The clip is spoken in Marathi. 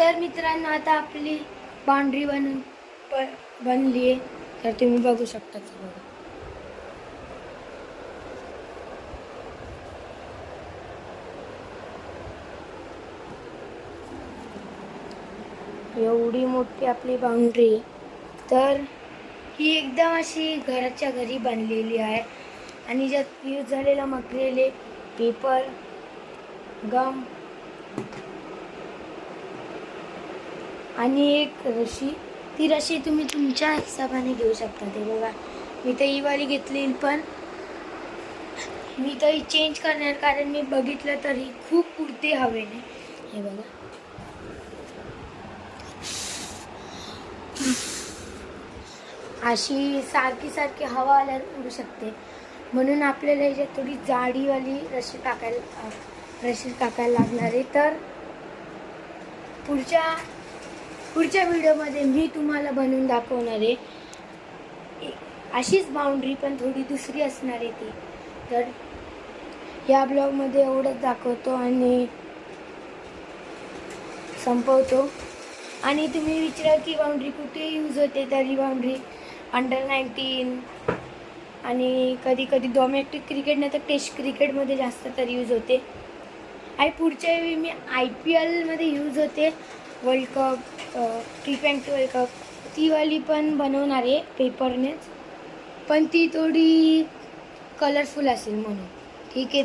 तर मित्रांनो आता आपली बाउंड्री बनली आहे. तर तुम्ही बघू शकता की बघा. एवढी मोठी आपली बाउंड्री. तर ही एकदम अशी घराच्या घरी बनलेली आहे आणि ज्यात यूज झालेला मटेरियल आहे पेपर, गम आणि एक रशी. ती रशी तुम्ही तुमच्या हिशोबाने घेऊ शकता. ते बघा मी तर ही वाली घेतली, पण मी तर ही चेंज करणार कारण मी बघितलं तर ही खूप उडते हवेने. हे बघा अशी सारखी सारखी हवा आल्या उडू शकते, म्हणून आपल्याला याच्यात थोडी जाडीवाली रशी टाकायला लागणार आहे. तर पुढच्या व्हिडिओमध्ये मी तुम्हाला बनवून दाखवणार आहे अशीच बाउंड्री, पण थोडी दुसरी असणार आहे ती. तर या ब्लॉगमध्ये एवढंच दाखवतो आणि संपवतो. आणि तुम्ही विचाराल की बाउंड्री कुठे यूज होते, तर ही बाउंड्री अंडर-19 आणि कधी कधी डोमेस्टिक क्रिकेट नाही तर टेस्ट क्रिकेटमध्ये जास्त तर यूज होते. आणि पुढच्या वेळी मी IPLमध्ये यूज होते, world cup, T20 world cup, ती वाली पण बनवणार आहे पेपरनेच, पण ती थोडी कलरफुल असेल म्हणून. ठीक आहे.